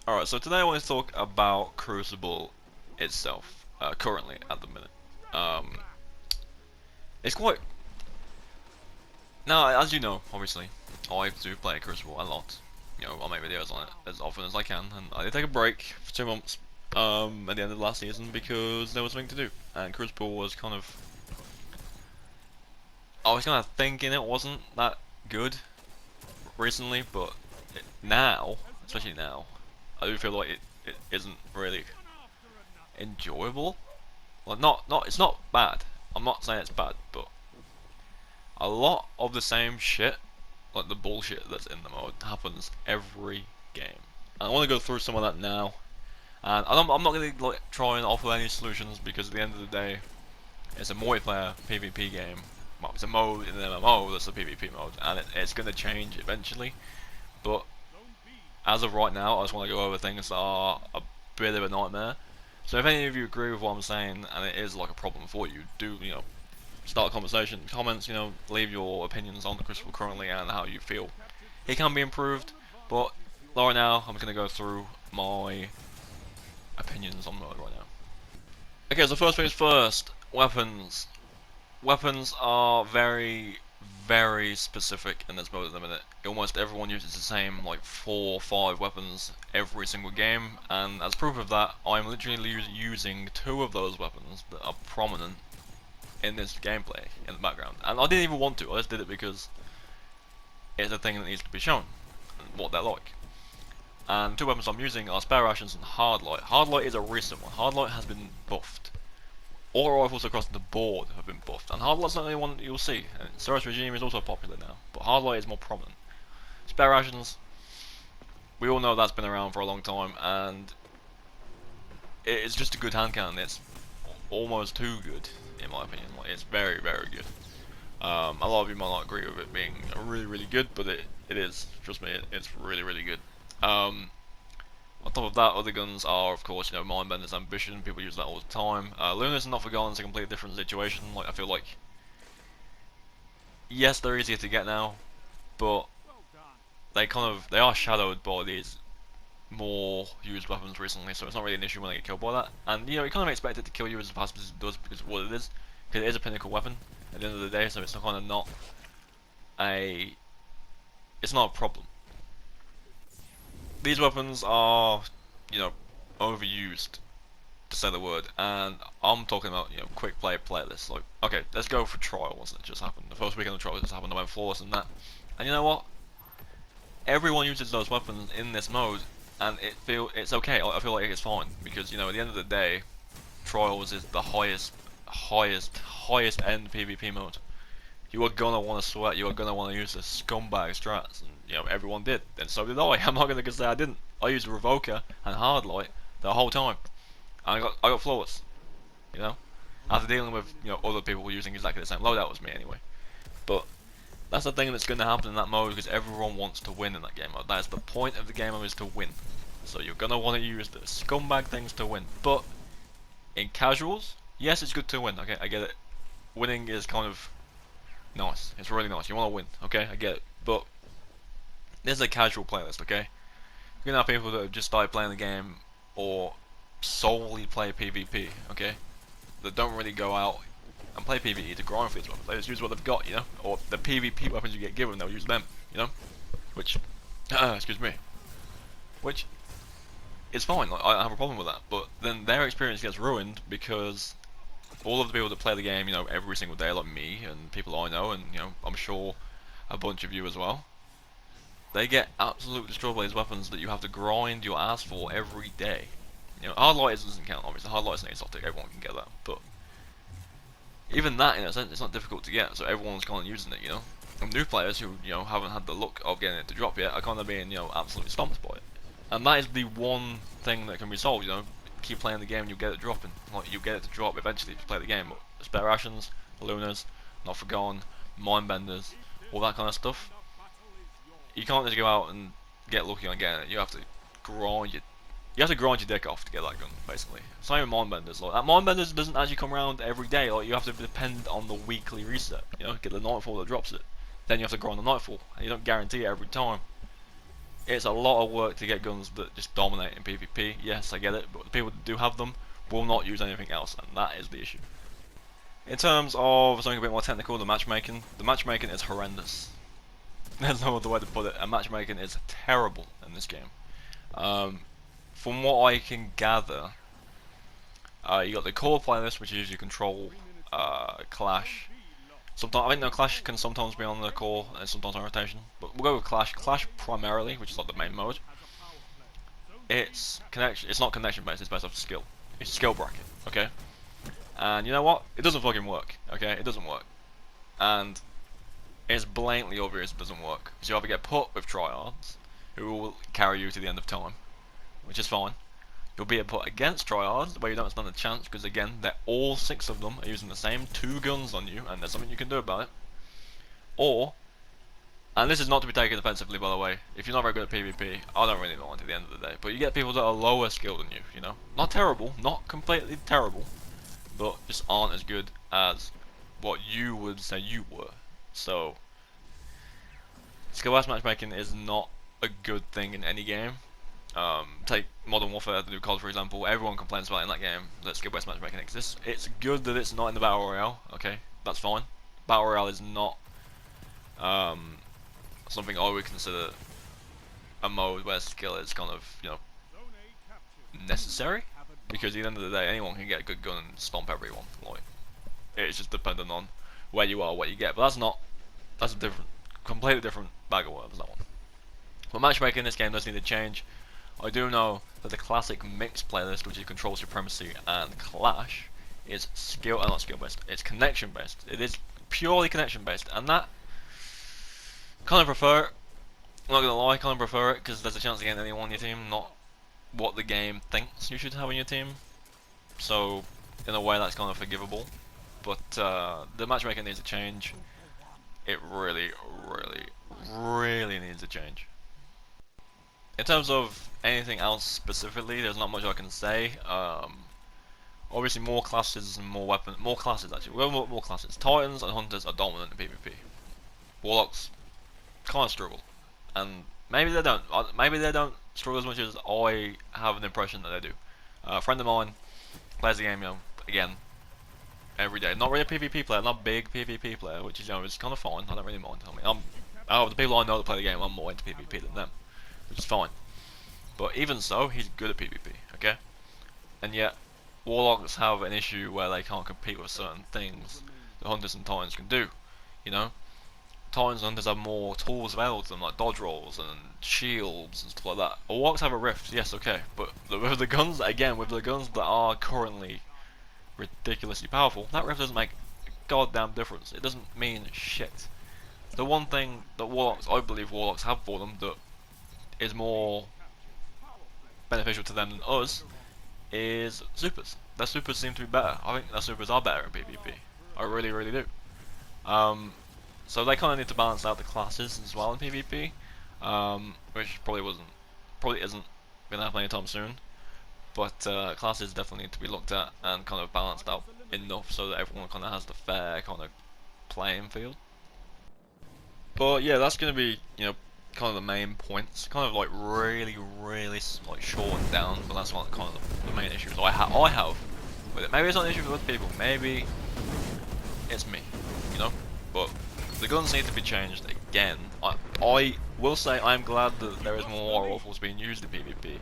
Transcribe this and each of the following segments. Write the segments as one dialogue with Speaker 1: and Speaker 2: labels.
Speaker 1: Alright, so today I want to talk about Crucible itself, currently at the minute. Um, it's quite. Now, as you know, obviously, I do play Crucible a lot. I'll make videos on it as often as I can, and I did take a break for 2 months at the end of the last season because there was something to do, and Crucible was kind of. I was kind of thinking it wasn't that good recently, but now, especially now, I do feel like it isn't really enjoyable. Well, it's not bad. I'm not saying it's bad, but a lot of the same shit, like the bullshit that's in the mode, happens every game. And I want to go through some of that now. And I'm not going to try and offer any solutions because at the end of the day, it's a multiplayer PvP game. Well, it's a mode in an MMO that's a PvP mode, and it's going to change eventually. But as of right now, I just want to go over things that are a bit of a nightmare. So if any of you agree with what I'm saying, and it is like a problem for you, do start a conversation, comments, leave your opinions on the Crucible currently and how you feel. It can be improved, but right now I'm just gonna go through my opinions on mode right now. Okay, so first things first, weapons. Weapons are very, very specific in this mode at the minute. Almost everyone uses the same like 4 or 5 weapons every single game, and as proof of that, I'm literally using 2 of those weapons that are prominent in this gameplay in the background. And I didn't even want to, I just did it because it's a thing that needs to be shown, and what they're like. And 2 weapons I'm using are Spare Rations and Hardlight. Hardlight is a recent one. Hardlight has been buffed. All rifles across the board have been buffed, and Hardlight's not the only one that you'll see. And Service Regime is also popular now, but Hardlight is more prominent. Spare Rations, we all know that's been around for a long time, and it's just a good hand cannon. It's almost too good, in my opinion. Like, it's very, very good. A lot of you might not agree with it being really, really good, but it is. Trust me, it's really, really good. On top of that, other guns are, of course, Mindbender's Ambition. People use that all the time. Luna's and Not Forgotten is a completely different situation. Like, I feel like, yes, they're easier to get now, but they are shadowed by these more used weapons recently, so it's not really an issue when they get killed by that. And you kind of expect it to kill you as fast as it does because of what it is, because it is a pinnacle weapon at the end of the day, so it's kind of not a, it's not a problem. These weapons are, overused, to say the word, and I'm talking about, quick play playlists. Like, okay, let's go for trials that just happened. The first weekend of trials just happened, I went flawless in that. And you know what? Everyone uses those weapons in this mode, and it's okay. I feel like it's fine because at the end of the day, trials is the highest end PvP mode. You are gonna want to sweat. You are gonna want to use the scumbag strats, and everyone did, and so did I. I'm not gonna say I didn't. I used Revoker and Hardlight the whole time, and I got flawless. After dealing with other people using exactly the same loadout as me anyway. But that's the thing that's going to happen in that mode because everyone wants to win in that game mode. That is the point of the game mode, is to win. So you're going to want to use the scumbag things to win. But in casuals, yes, it's good to win. Okay, I get it. Winning is kind of nice. It's really nice. You want to win. Okay, I get it. But this is a casual playlist. Okay, you're gonna have people that have just started playing the game or solely play PvP. Okay, that don't really go out and play PvE to grind for these weapons. They just use what they've got, or the PvP weapons you get given, they'll use them, which, excuse me, which is fine. Like, I don't have a problem with that, but then their experience gets ruined because all of the people that play the game, every single day, like me and people I know, and I'm sure a bunch of you as well, they get absolutely destroyed by these weapons that you have to grind your ass for every day. Hardlight doesn't count, obviously. Hardlight's an exotic, everyone can get that, but even that, in a sense, it's not difficult to get, so everyone's kind of using it, And new players who, haven't had the luck of getting it to drop yet are kind of being, absolutely stomped by it. And that is the one thing that can be solved, keep playing the game and you'll get it dropping. Like, you'll get it to drop eventually if you play the game. But Spare Rations, Lunas, Not Forgotten, Mindbenders, all that kind of stuff. You can't just go out and get lucky on getting it. You have to grind your dick off to get that gun, basically. Same with Mindbenders. Like, that Mindbenders doesn't actually come around every day. Like, you have to depend on the weekly reset. Get the Nightfall that drops it. Then you have to grind the Nightfall, and you don't guarantee it every time. It's a lot of work to get guns that just dominate in PvP. Yes, I get it, but the people that do have them will not use anything else, and that is the issue. In terms of something a bit more technical, the matchmaking is horrendous. There's no other way to put it. And matchmaking is terrible in this game. From what I can gather, you got the core playlist, which is you control Clash. Sometimes I think no, Clash can sometimes be on the core and sometimes on rotation, but we'll go with Clash. Clash primarily, which is like the main mode. It's connection. It's not connection based. It's based off skill. It's skill bracket. Okay. And you know what? It doesn't fucking work. Okay, it doesn't work. And it's blatantly obvious it doesn't work. Because you either get put with tryhards, who will carry you to the end of time, which is fine. You'll be put against tryhards, where you don't stand a chance, because again, they're all 6 of them are using the same 2 guns on you, and there's something you can do about it. Or, and this is not to be taken offensively, by the way, if you're not very good at PvP, I don't really mind at the end of the day, but you get people that are lower skilled than you know? Not terrible, not completely terrible, but just aren't as good as what you would say you were. So, skill-based matchmaking is not a good thing in any game. Take Modern Warfare, the new COD for example. Everyone complains about it in that game that skill-based matchmaking exists. It's good that it's not in the Battle Royale. Okay, that's fine. Battle Royale is not something I would consider a mode where skill is kind of, you know, necessary. Because at the end of the day, anyone can get a good gun and stomp everyone. Like, it's just dependent on where you are, what you get. But that's a different, completely different bag of worms, that one. But matchmaking in this game does need to change. I do know that the classic mix playlist, which is Control Supremacy and Clash, is not skill based, it's connection based. It is purely connection based, and that kind of prefer it. I'm not gonna lie, I kind of prefer it because there's a chance to get anyone on your team, not what the game thinks you should have on your team. So, in a way, that's kind of forgivable. But the matchmaking needs to change. It really, really, really needs to change. In terms of anything else specifically, there's not much I can say. Obviously, more classes and more weapons. More classes, actually. We'll go with more classes. Titans and Hunters are dominant in PvP. Warlocks kind of struggle. And maybe they don't. Maybe they don't struggle as much as I have an impression that they do. A friend of mine plays the game, you know, again, every day. Not really a PvP player, not a big PvP player, which is, you know, is kind of fine. I don't really mind. I mean, out of the people I know that play the game, I'm more into PvP than them, which is fine. But even so, he's good at PvP, okay? And yet, Warlocks have an issue where they can't compete with certain things that Hunters and Titans can do, you know? Titans and Hunters have more tools available to them, like dodge rolls and shields and stuff like that. Warlocks have a rift, yes, okay, but with the guns, again, with the guns that are currently ridiculously powerful, that rift doesn't make a goddamn difference. It doesn't mean shit. The one thing that I believe Warlocks have for them that is more beneficial to them than us is supers. Their supers seem to be better. I think their supers are better in PvP. I really, really do. So they kind of need to balance out the classes as well in PvP, which probably isn't gonna happen anytime soon. But classes definitely need to be looked at and kind of balanced out enough so that everyone kind of has the fair kind of playing field. But yeah, that's gonna be, you know, kind of the main points. Kind of like really, really like short and down, but that's what kind of the main issues I have with it. Maybe it's not an issue for other people. Maybe it's me, you know. But the guns need to be changed again. I will say I am glad that there is more war rifles being used in PvP,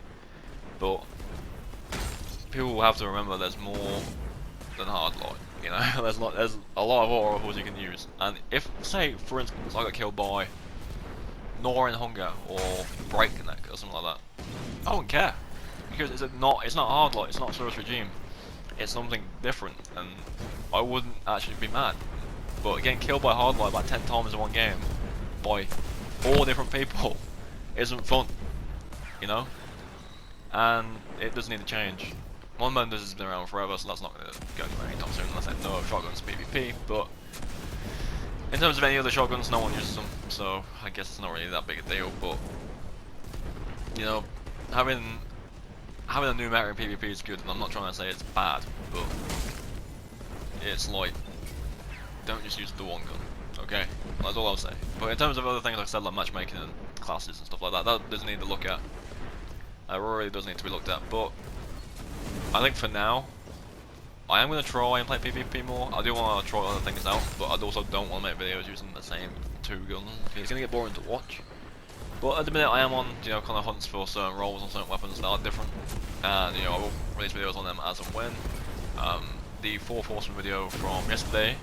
Speaker 1: but people will have to remember there's more than hardline. You know, there's a lot of war rifles you can use. And if, say, for instance, I got killed by Gnawing Hunger or Breakneck or something like that, I wouldn't care because it's not hardline. It's not Source Regime. It's something different, and I wouldn't actually be mad. But getting killed by hardline about 10 times in one game by 4 different people isn't fun, you know? And it does need to change. One Menders has been around forever, so that's not going to go anywhere anytime soon unless they know of shotguns PvP, but in terms of any other shotguns, no one uses them, so I guess it's not really that big a deal, but, you know, having a new meta in PvP is good, and I'm not trying to say it's bad, but it's like, don't just use the one gun, okay? That's all I'll say. But in terms of other things like I said, like matchmaking and classes and stuff like that. That does need to look at. It really does need to be looked at. But I think for now, I am going to try and play PvP more. I do want to try other things out, but I also don't want to make videos using the same 2 guns. It's going to get boring to watch. But at the minute I am on, you know, kind of hunts for certain roles and certain weapons that are different. And, you know, I will release videos on them as and when. The 4 Horsemen video from yesterday,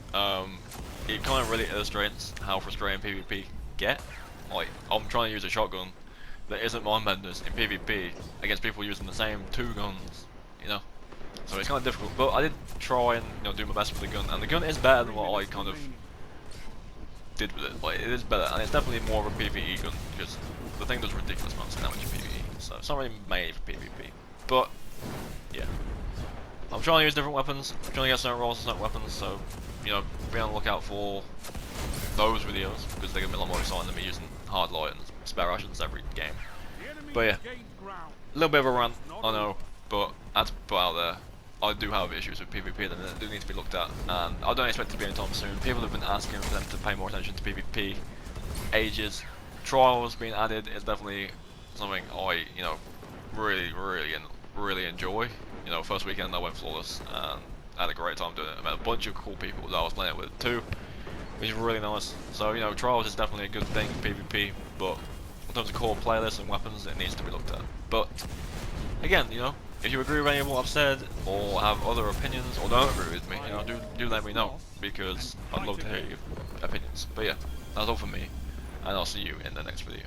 Speaker 1: it kind of really illustrates how frustrating PvP get. Like, I'm trying to use a shotgun that isn't mind-benders in PvP against people using the same 2 guns, you know? So it's kind of difficult, but I did try and, you know, do my best with the gun, and the gun is better than what I kind of did with it. Like, it is better, and it's definitely more of a PvE gun, because the thing does ridiculous amounts of damage in PvE, so it's not really made for PvP. But, yeah. I'm trying to use different weapons, I'm trying to get certain rolls and certain weapons, so, you know, be on the lookout for those videos, because they're going to be a lot more exciting than me using hard light and spare rations every game. But yeah, a little bit of a rant, I know, but as put out there, I do have issues with PvP that do need to be looked at, and I don't expect it to be anytime soon. People have been asking for them to pay more attention to PvP ages. Trials being added is definitely something I, you know, really enjoy. You know, first weekend I went flawless and I had a great time doing it. I met a bunch of cool people that I was playing it with too, which is really nice. So, you know, Trials is definitely a good thing in PvP, but in terms of core playlists and weapons, it needs to be looked at. But again, you know, if you agree with any of what I've said, or have other opinions, or don't agree with me, you know, do let me know, because I'd love to hear your opinions. But yeah, that's all from me, and I'll see you in the next video.